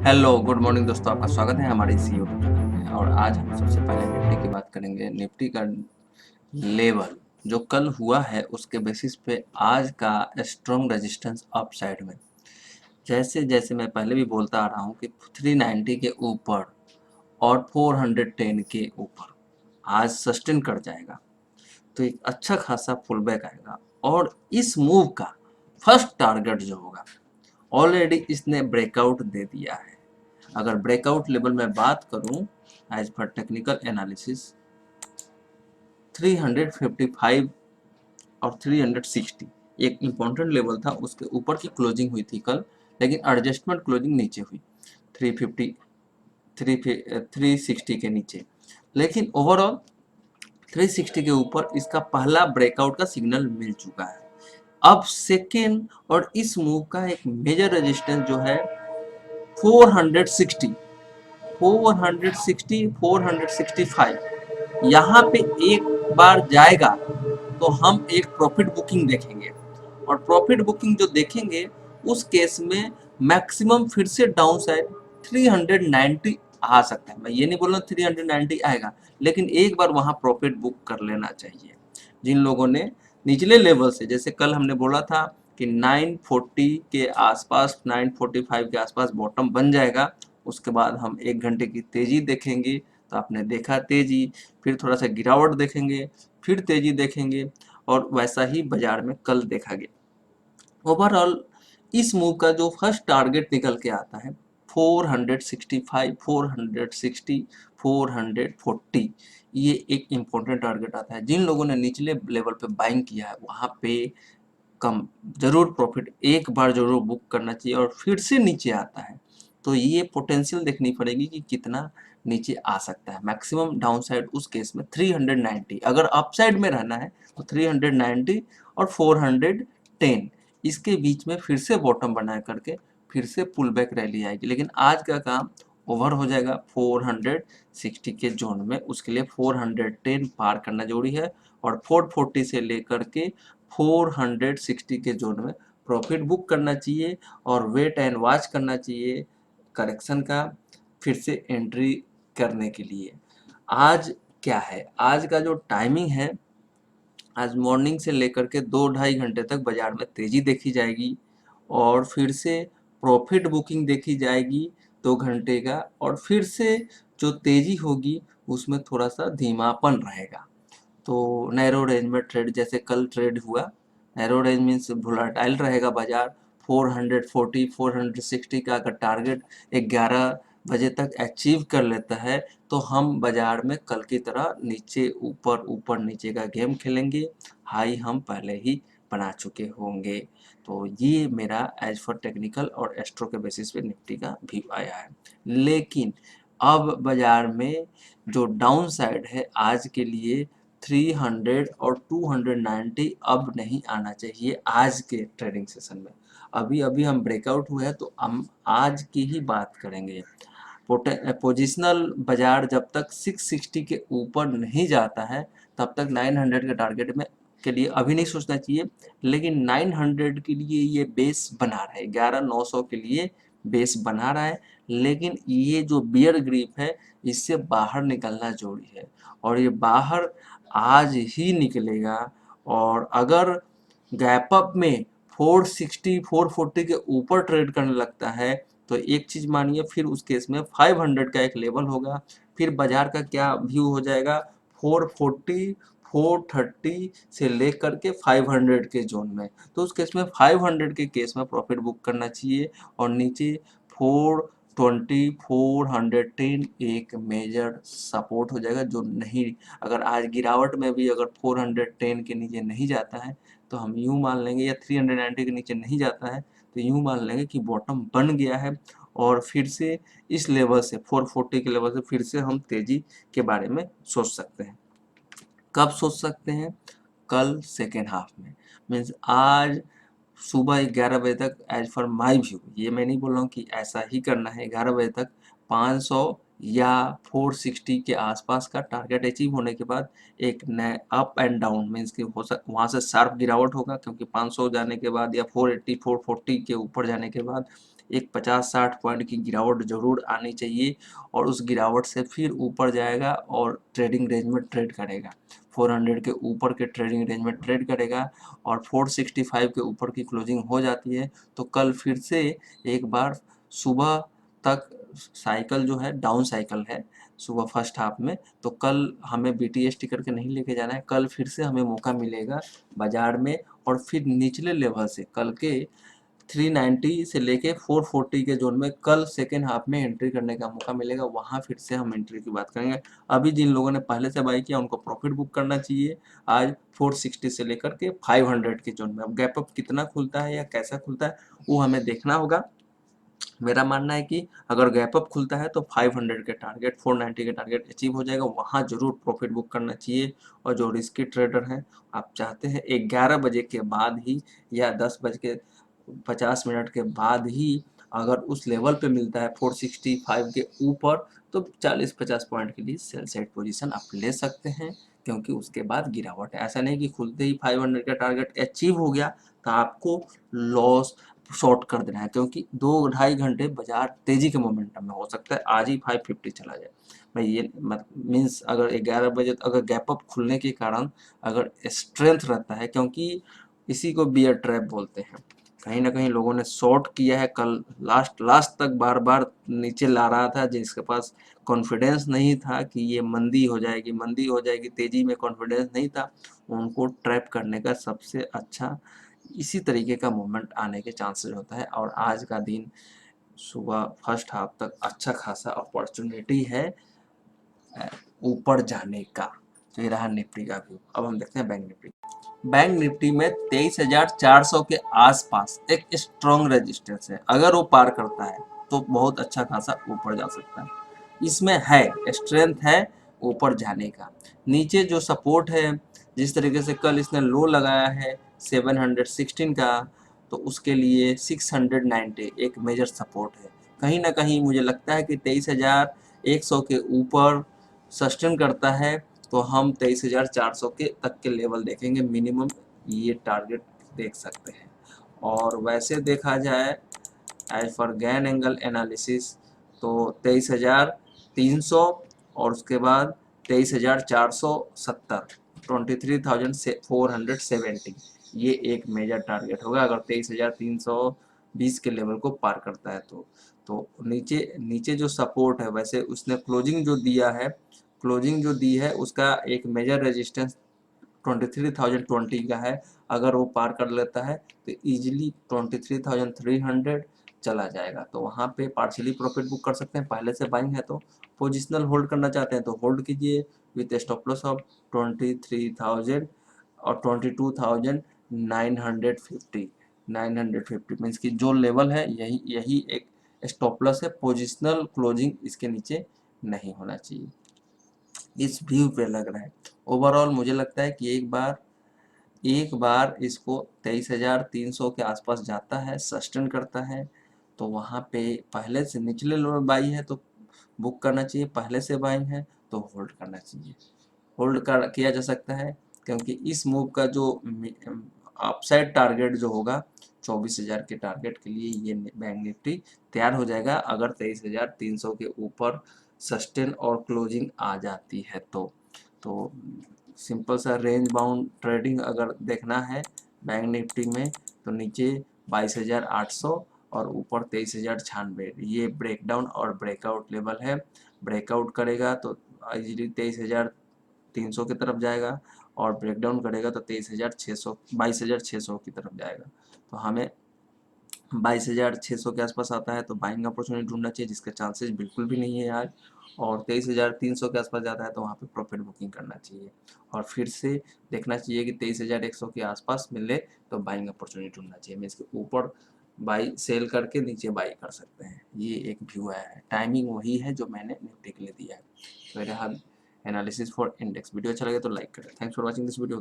Hello good morning दोस्तों, आपका स्वागत है हमारे इस यूट्यूब चैनल में। और आज हम सबसे पहले निफ्टी की बात करेंगे। निफ्टी का लेवल जो कल हुआ है उसके बेसिस पे आज का स्ट्रॉन्ग रेजिस्टेंस अप साइड में, जैसे जैसे मैं पहले भी बोलता आ रहा हूँ कि 390 के ऊपर और 410 के ऊपर आज सस्टेन कर जाएगा तो एक अच्छा खासा पुल बैक आएगा। और इस मूव का फर्स्ट टारगेट जो होगा, ऑलरेडी इसने ब्रेकआउट दे दिया है। अगर ब्रेकआउट लेवल में बात करूं, एज पर टेक्निकल एनालिसिस 355 और 360 एक इम्पोर्टेंट लेवल था, उसके ऊपर की क्लोजिंग हुई थी कल, लेकिन एडजस्टमेंट क्लोजिंग नीचे हुई 350 360 के नीचे। लेकिन ओवरऑल 360 के ऊपर इसका पहला ब्रेकआउट का सिग्नल मिल चुका है। अब सेकेंड और इस मूव का एक मेजर रेजिस्टेंस जो है 460 460 465 यहाँ पे एक बार जाएगा तो हम एक प्रॉफिट बुकिंग देखेंगे। और प्रॉफिट बुकिंग जो देखेंगे उस केस में मैक्सिमम फिर से डाउन साइड 390 आ सकता है। मैं ये नहीं बोल रहा 390 आएगा, लेकिन एक बार वहां प्रॉफिट बुक कर लेना चाहिए। जिन लोगों ने निचले लेवल से, जैसे कल हमने बोला था कि 940 के आसपास 945 के आसपास बॉटम बन जाएगा, उसके बाद हम एक घंटे की तेजी देखेंगे। तो आपने देखा तेजी, फिर थोड़ा सा गिरावट देखेंगे, फिर तेजी देखेंगे, और वैसा ही बाजार में कल देखा गया। ओवरऑल इस मूव का जो फर्स्ट टारगेट निकल के आता है 465 460 440, ये एक इम्पोर्टेंट टारगेट आता है। जिन लोगों ने निचले लेवल पे बाइंग किया है वहां पे कम जरूर प्रॉफिट एक बार जरूर बुक करना चाहिए। और फिर से नीचे आता है तो ये पोटेंशियल देखनी पड़ेगी कि कितना नीचे आ सकता है। मैक्सिमम डाउन साइड उस केस में 390, अगर अपसाइड में रहना है तो 390 और 410 इसके बीच में फिर से बॉटम बना करके फिर से पुल बैक रैली आएगी। लेकिन आज का काम ओवर हो जाएगा 460 के जोन में, उसके लिए 410 पार करना जरूरी है। और 440 से लेकर के 460 के जोन में प्रॉफिट बुक करना चाहिए और वेट एंड वॉच करना चाहिए करेक्शन का फिर से एंट्री करने के लिए। आज क्या है, आज का जो टाइमिंग है, आज मॉर्निंग से लेकर के 2-2.5 घंटे तक बाजार में तेजी देखी जाएगी और फिर से प्रॉफिट बुकिंग देखी जाएगी 2 घंटे का। और फिर से जो तेजी होगी उसमें थोड़ा सा धीमापन रहेगा। तो नैरो रेंज में ट्रेड जैसे कल ट्रेड हुआ, नैरो रेंज मीन्स वोलेटाइल रहेगा बाजार। 440 460 का अगर टारगेट 11 बजे तक अचीव कर लेता है तो हम बाजार में कल की तरह नीचे ऊपर ऊपर नीचे का गेम खेलेंगे। हाई हम पहले ही बना चुके होंगे। तो ये मेरा एज फॉर टेक्निकल और एस्ट्रो के बेसिस पे निफ्टी का व्यू आया है। लेकिन अब बाजार में जो डाउन साइड है आज के लिए 300 और 290 अब नहीं आना चाहिए आज के ट्रेडिंग सेशन में। अभी अभी हम ब्रेकआउट हुए हैं तो हम आज की ही बात करेंगे। पोजिशनल बाजार जब तक 660 के ऊपर नहीं जाता है तब तक 900 के टारगेट में के लिए अभी नहीं सोचना चाहिए। लेकिन 900 के लिए ये बेस बना रहा है, 11,900 के लिए बेस बना रहा है। लेकिन ये जो बियर ग्रिप है इससे बाहर निकलना जरूरी है और ये बाहर आज ही निकलेगा। और अगर गैप अप में 460 440 के ऊपर ट्रेड करने लगता है तो एक चीज मानिए, फिर उस केस में 500 का एक लेवल होगा। फिर बाजार का क्या व्यू हो जाएगा, 440 430 से लेकर के 500 के जोन में। तो उस केस में 500 के केस में प्रॉफिट बुक करना चाहिए और नीचे 420 410 एक मेजर सपोर्ट हो जाएगा जो नहीं, अगर आज गिरावट में भी अगर 410 के नीचे नहीं जाता है तो हम यूं मान लेंगे, या 390 के नीचे नहीं जाता है तो यूं मान लेंगे कि बॉटम बन गया है। और फिर से इस लेवल से 440 के लेवल से फिर से हम तेजी के बारे में सोच सकते हैं। कब सोच सकते हैं, कल सेकेंड हाफ में, मीन्स आज सुबह 11 बजे तक। एज फॉर माई व्यू, ये मैं नहीं बोल रहा हूँ कि ऐसा ही करना है, 11 बजे तक 500 या 460 के आसपास का टारगेट अचीव होने के बाद एक नए अप एंड डाउन मीन्स कि वहाँ से शार्प गिरावट होगा, क्योंकि 500 जाने के बाद या 480 440 के ऊपर जाने के बाद एक 50-60 पॉइंट की गिरावट जरूर आनी चाहिए और उस गिरावट से फिर ऊपर जाएगा और ट्रेडिंग रेंज में ट्रेड करेगा। 400 के ऊपर के ट्रेडिंग रेंज में ट्रेड करेगा और 465 के ऊपर की क्लोजिंग हो जाती है तो कल फिर से एक बार सुबह तक साइकिल जो है डाउन साइकिल है सुबह फर्स्ट हाफ में, तो कल हमें BTS टिकर के नहीं लेके जाना है। कल फिर से हमें मौका मिलेगा बाजार में और फिर निचले लेवल से कल के 390 से लेके 440 के जोन में कल सेकेंड हाफ में एंट्री करने का मौका मिलेगा, वहां फिर से हम एंट्री की बात करेंगे। अभी जिन लोगों ने पहले से बाई किया उनको प्रॉफिट बुक करना चाहिए आज 460 से लेकर के 500 के जोन में। अब गैप अप कितना खुलता है या कैसा खुलता है वो हमें देखना होगा। मेरा मानना है कि अगर गैप अप खुलता है तो 500 के टारगेट 490 के टारगेट अचीव हो जाएगा, वहां जरूर प्रॉफिट बुक करना चाहिए। और जो रिस्की ट्रेडर हैं आप चाहते हैं 11 बजे के बाद ही या 10 बज के 50 मिनट के बाद ही अगर उस लेवल पे मिलता है 465 के ऊपर तो 40-50 पॉइंट के लिए सेल साइड पोजीशन आप ले सकते हैं, क्योंकि उसके बाद गिरावट है। ऐसा नहीं कि खुलते ही 500 का टारगेट अचीव हो गया तो आपको लॉस शॉर्ट कर देना है, क्योंकि 2-2.5 घंटे बाजार तेजी के मोमेंटम में हो सकता है आज ही 550 चला जाए भाई। ये मीन्स अगर 11 बजे अगर गैप अप खुलने के कारण अगर स्ट्रेंथ रहता है, क्योंकि इसी को बियर ट्रैप बोलते हैं। कहीं ना कहीं लोगों ने शॉर्ट किया है, कल लास्ट तक बार बार नीचे ला रहा था, जिसके पास कॉन्फिडेंस नहीं था कि ये मंदी हो जाएगी तेजी में कॉन्फिडेंस नहीं था, उनको ट्रैप करने का सबसे अच्छा इसी तरीके का मूवमेंट आने के चांसेस होता है। और आज का दिन सुबह फर्स्ट हाफ तक अच्छा खासा अपॉर्चुनिटी है ऊपर जाने का। तो ये रहा निफ्टी का व्यू। अब हम देखते हैं बैंक निफ्टी। बैंक निफ्टी में 23,400 के आसपास एक स्ट्रॉन्ग रेजिस्टेंस है, अगर वो पार करता है तो बहुत अच्छा खासा ऊपर जा सकता है। इसमें है स्ट्रेंथ है ऊपर जाने का। नीचे जो सपोर्ट है, जिस तरीके से कल इसने लो लगाया है 716 का, तो उसके लिए 690 एक मेजर सपोर्ट है। कहीं ना कहीं मुझे लगता है कि 23,100 के ऊपर सस्टेन करता है तो हम 23,400 के तक के लेवल देखेंगे मिनिमम, ये टारगेट देख सकते हैं। और वैसे देखा जाए as for Gann angle analysis तो 23,300 और उसके बाद 23,470 23,470 ये एक मेजर टारगेट होगा अगर 23,320 के लेवल को पार करता है तो नीचे नीचे जो सपोर्ट है, वैसे उसने क्लोजिंग जो दी है उसका एक मेजर रेजिस्टेंस 23,020 का है। अगर वो पार कर लेता है तो इजीली 23,300 चला जाएगा, तो वहाँ पे पार्शियली प्रॉफिट बुक कर सकते हैं। पहले से बाइंग है तो पोजिशनल होल्ड करना चाहते हैं तो होल्ड कीजिए विथ स्टॉप लॉस ऑफ 23,000 और 22,950 950 मीन्स की जो लेवल है यही एक स्टॉप लॉस है। पोजिशनल क्लोजिंग इसके नीचे नहीं होना चाहिए। इस व्यू पे लग रहा है ओवरऑल मुझे लगता है कि एक बार इसको 23,300 के आसपास जाता है, सस्टेन करता है, तो वहाँ पे पहले से निचले लो में बाई है तो बुक करना चाहिए, पहले से बाई है तो होल्ड करना चाहिए। होल्ड कर किया जा सकता है क्योंकि इस मूव का जो अपसाइड टारगेट जो होगा 24,000 के टारगेट के लिए ये बैंक निफ्टी तैयार हो जाएगा अगर 23,300 के ऊपर सस्टेन और क्लोजिंग आ जाती है तो सिंपल सा रेंज बाउंड ट्रेडिंग अगर देखना है बैंक निफ्टी में तो नीचे 22,800 और ऊपर 23,096 ये ब्रेकडाउन और ब्रेकआउट लेवल है। ब्रेकआउट करेगा तो इजीली 23,300 की तरफ जाएगा और ब्रेकडाउन करेगा तो 22,600 की तरफ जाएगा। तो हमें 22,600 के आसपास आता है तो बाइंग अपॉर्चुनिटी ढूंढना चाहिए, जिसके चांसेस बिल्कुल भी नहीं है आज। और 23,300 के आसपास जाता है तो वहाँ पे प्रॉफिट बुकिंग करना चाहिए और फिर से देखना चाहिए कि 23,100 के आसपास मिले तो बाइंग अपॉर्चुनिटी ढूंढना चाहिए। मैं इसके ऊपर बाई सेल करके नीचे बाई कर सकते हैं। ये एक व्यू है, टाइमिंग वही है जो मैंने निफ्टी के लिए दिया है। तो मेरे हाथ एनालिसिस फॉर इंडेक्स वीडियो अच्छा लगे तो लाइक करें। Thanks for watching this video.